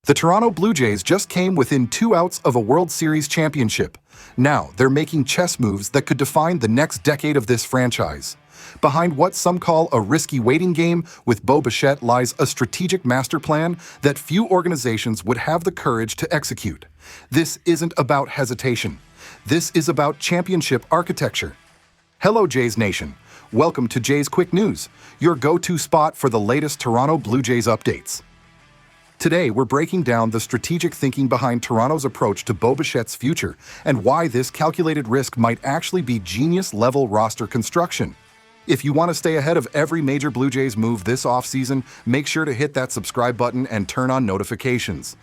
The Toronto Blue Jays just came within 2 outs of a World Series championship. Now, they're making chess moves that could define the next decade of this franchise. Behind what some call a risky waiting game with Bo Bichette lies a strategic master plan that few organizations would have the courage to execute. This isn't about hesitation. This is about championship architecture. Hello, Jays Nation. Welcome to Jays Quick News, your go-to spot for the latest Toronto Blue Jays updates. Today, we're breaking down the strategic thinking behind Toronto's approach to Bo Bichette's future and why this calculated risk might actually be genius-level roster construction. If you want to stay ahead of every major Blue Jays move this offseason, make sure to hit that subscribe button and turn on notifications.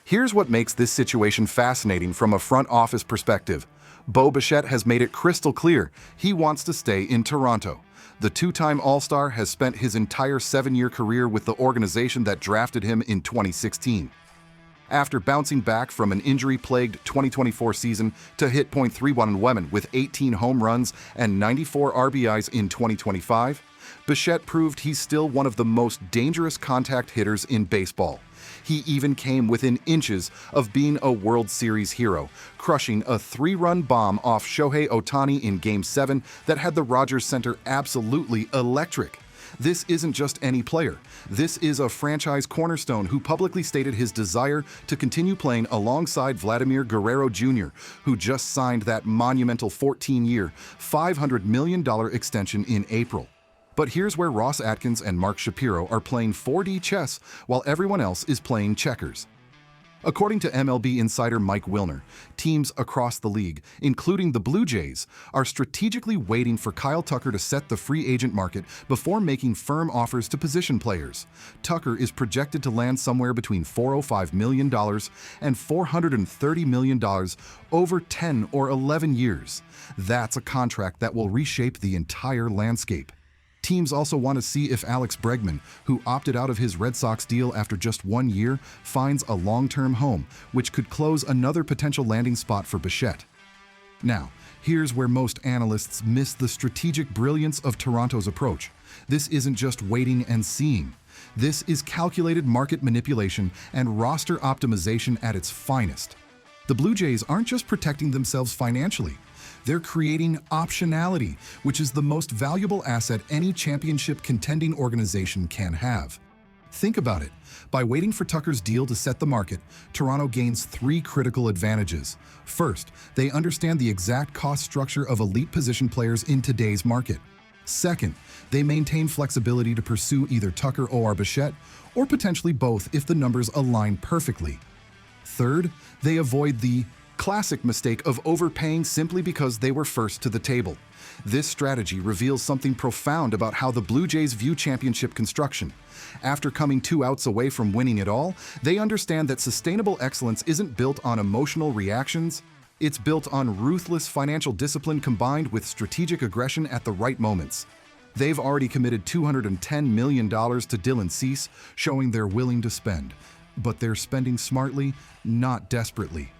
Here's what makes this situation fascinating from a front office perspective. Bo Bichette has made it crystal clear he wants to stay in Toronto. The two-time All-Star has spent his entire 7-year career with the organization that drafted him in 2016. After bouncing back from an injury-plagued 2024 season to hit .31 with 18 home runs and 94 RBIs in 2025, Bichette proved he's still one of the most dangerous contact hitters in baseball. He even came within inches of being a World Series hero, crushing a 3-run bomb off Shohei Ohtani in Game 7 that had the Rogers Center absolutely electric. This isn't just any player. This is a franchise cornerstone who publicly stated his desire to continue playing alongside Vladimir Guerrero Jr., who just signed that monumental 14-year, $500 million extension in April. But here's where Ross Atkins and Mark Shapiro are playing 4D chess while everyone else is playing checkers. According to MLB insider Mike Wilner, teams across the league, including the Blue Jays, are strategically waiting for Kyle Tucker to set the free agent market before making firm offers to position players. Tucker is projected to land somewhere between $405 million and $430 million over 10 or 11 years. That's a contract that will reshape the entire landscape. Teams also want to see if Alex Bregman, who opted out of his Red Sox deal after just 1 year, finds a long-term home, which could close another potential landing spot for Bichette. Now, here's where most analysts miss the strategic brilliance of Toronto's approach. This isn't just waiting and seeing. This is calculated market manipulation and roster optimization at its finest. The Blue Jays aren't just protecting themselves financially. They're creating optionality, which is the most valuable asset any championship contending organization can have. Think about it. By waiting for Tucker's deal to set the market, Toronto gains 3 critical advantages. First, they understand the exact cost structure of elite position players in today's market. Second, they maintain flexibility to pursue either Tucker or Bichette, or potentially both if the numbers align perfectly. Third, they avoid the classic mistake of overpaying simply because they were first to the table. This strategy reveals something profound about how the Blue Jays view championship construction. After coming 2 outs away from winning it all, they understand that sustainable excellence isn't built on emotional reactions. It's built on ruthless financial discipline combined with strategic aggression at the right moments. They've already committed $210 million to Dylan Cease, showing they're willing to spend. But they're spending smartly, not desperately.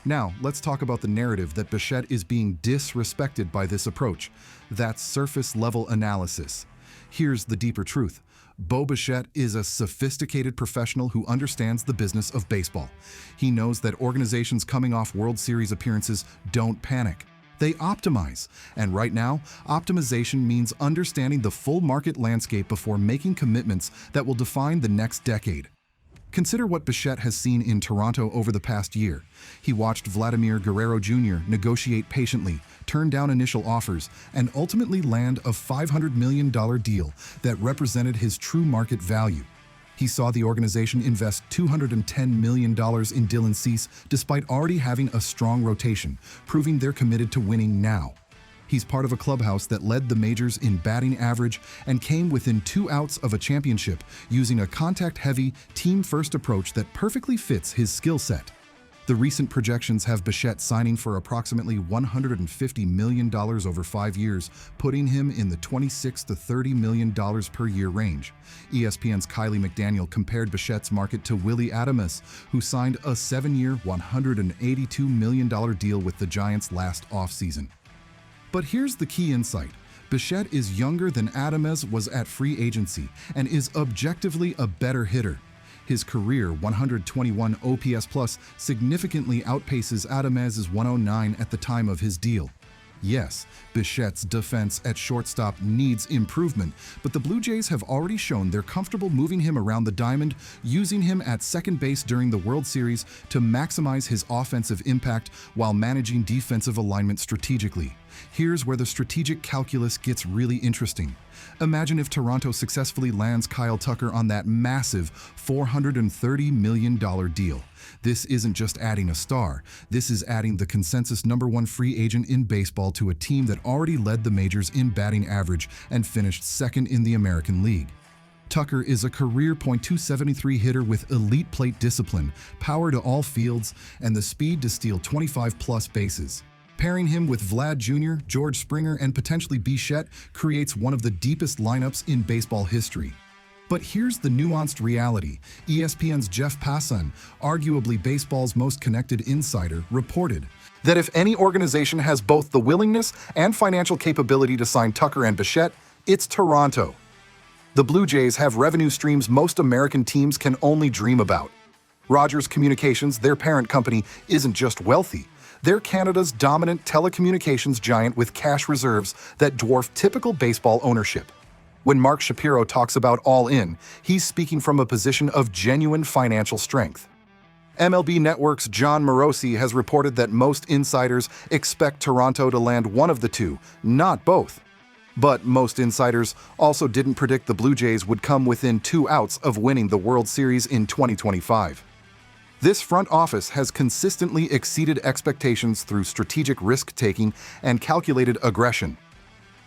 Now, let's talk about the narrative that Bichette is being disrespected by this approach. That's surface-level analysis. Here's the deeper truth. Bo Bichette is a sophisticated professional who understands the business of baseball. He knows that organizations coming off World Series appearances don't panic. They optimize. And right now, optimization means understanding the full market landscape before making commitments that will define the next decade. Consider what Bichette has seen in Toronto over the past year. He watched Vladimir Guerrero Jr. negotiate patiently, turn down initial offers, and ultimately land a $500 million deal that represented his true market value. He saw the organization invest $210 million in Dylan Cease despite already having a strong rotation, proving they're committed to winning now. He's part of a clubhouse that led the majors in batting average and came within 2 outs of a championship using a contact-heavy, team-first approach that perfectly fits his skill set. The recent projections have Bichette signing for approximately $150 million over 5 years, putting him in the $26 to $30 million per year range. ESPN's Kylie McDaniel compared Bichette's market to Willie Adames, who signed a 7-year, $182 million deal with the Giants last offseason. But here's the key insight. Bichette is younger than Adames was at free agency and is objectively a better hitter. His career 121 OPS plus significantly outpaces Adamez's 109 at the time of his deal. Yes, Bichette's defense at shortstop needs improvement, but the Blue Jays have already shown they're comfortable moving him around the diamond, using him at second base during the World Series to maximize his offensive impact while managing defensive alignment strategically. Here's where the strategic calculus gets really interesting. Imagine if Toronto successfully lands Kyle Tucker on that massive $430 million deal. This isn't just adding a star. This is adding the consensus #1 free agent in baseball to a team that already led the majors in batting average and finished second in the American League. Tucker is a career .273 hitter with elite plate discipline, power to all fields, and the speed to steal 25-plus bases. Pairing him with Vlad Jr., George Springer, and potentially Bichette creates one of the deepest lineups in baseball history. But here's the nuanced reality. ESPN's Jeff Passan, arguably baseball's most connected insider, reported that if any organization has both the willingness and financial capability to sign Tucker and Bichette, it's Toronto. The Blue Jays have revenue streams most American teams can only dream about. Rogers Communications, their parent company, isn't just wealthy. They're Canada's dominant telecommunications giant with cash reserves that dwarf typical baseball ownership. When Mark Shapiro talks about all in, he's speaking from a position of genuine financial strength. MLB Network's John Morosi has reported that most insiders expect Toronto to land one of the two, not both. But most insiders also didn't predict the Blue Jays would come within 2 outs of winning the World Series in 2025. This front office has consistently exceeded expectations through strategic risk-taking and calculated aggression.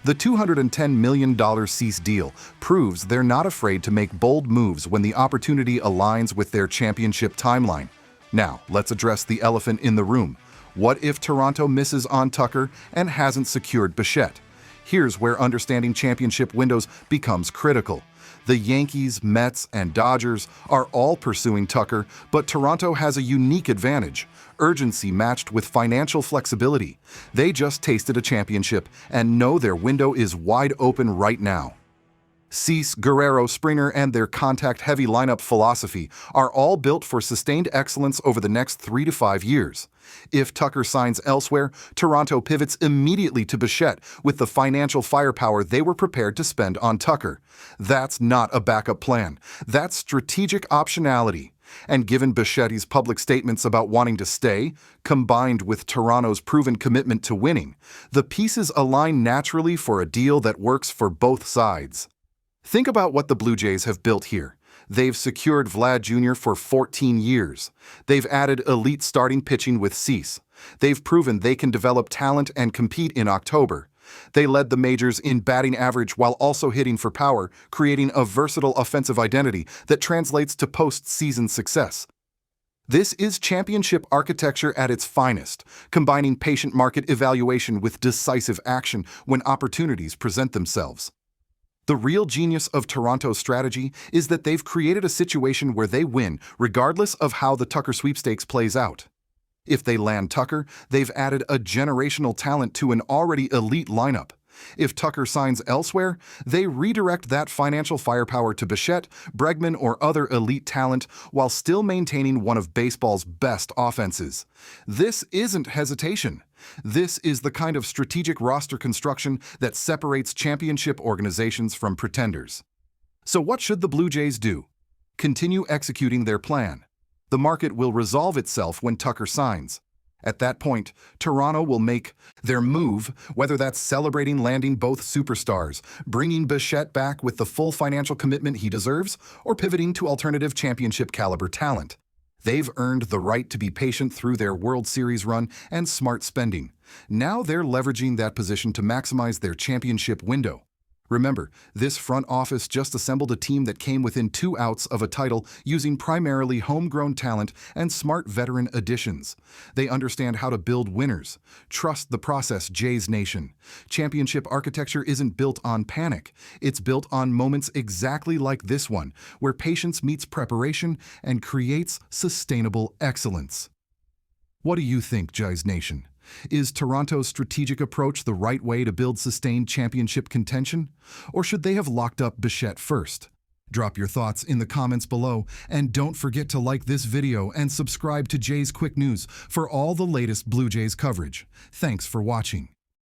The $210 million Cease deal proves they're not afraid to make bold moves when the opportunity aligns with their championship timeline. Now, let's address the elephant in the room. What if Toronto misses on Tucker and hasn't secured Bichette? Here's where understanding championship windows becomes critical. The Yankees, Mets, and Dodgers are all pursuing Tucker, but Toronto has a unique advantage: urgency matched with financial flexibility. They just tasted a championship and know their window is wide open right now. Cease, Guerrero, Springer, and their contact-heavy lineup philosophy are all built for sustained excellence over the next 3 to 5 years. If Tucker signs elsewhere, Toronto pivots immediately to Bichette with the financial firepower they were prepared to spend on Tucker. That's not a backup plan. That's strategic optionality. And given Bichette's public statements about wanting to stay, combined with Toronto's proven commitment to winning, the pieces align naturally for a deal that works for both sides. Think about what the Blue Jays have built here. They've secured Vlad Jr. for 14 years. They've added elite starting pitching with Cease. They've proven they can develop talent and compete in October. They led the majors in batting average while also hitting for power, creating a versatile offensive identity that translates to postseason success. This is championship architecture at its finest, combining patient market evaluation with decisive action when opportunities present themselves. The real genius of Toronto's strategy is that they've created a situation where they win regardless of how the Tucker sweepstakes plays out. If they land Tucker, they've added a generational talent to an already elite lineup. If Tucker signs elsewhere, they redirect that financial firepower to Bichette, Bregman, or other elite talent while still maintaining one of baseball's best offenses. This isn't hesitation. This is the kind of strategic roster construction that separates championship organizations from pretenders. So what should the Blue Jays do? Continue executing their plan. The market will resolve itself when Tucker signs. At that point, Toronto will make their move, whether that's celebrating landing both superstars, bringing Bichette back with the full financial commitment he deserves, or pivoting to alternative championship-caliber talent. They've earned the right to be patient through their World Series run and smart spending. Now they're leveraging that position to maximize their championship window. Remember, this front office just assembled a team that came within 2 outs of a title using primarily homegrown talent and smart veteran additions. They understand how to build winners. Trust the process, Jays Nation. Championship architecture isn't built on panic. It's built on moments exactly like this one, where patience meets preparation and creates sustainable excellence. What do you think, Jays Nation? Is Toronto's strategic approach the right way to build sustained championship contention? Or should they have locked up Bichette first? Drop your thoughts in the comments below, and don't forget to like this video and subscribe to Jay's Quick News for all the latest Blue Jays coverage. Thanks for watching.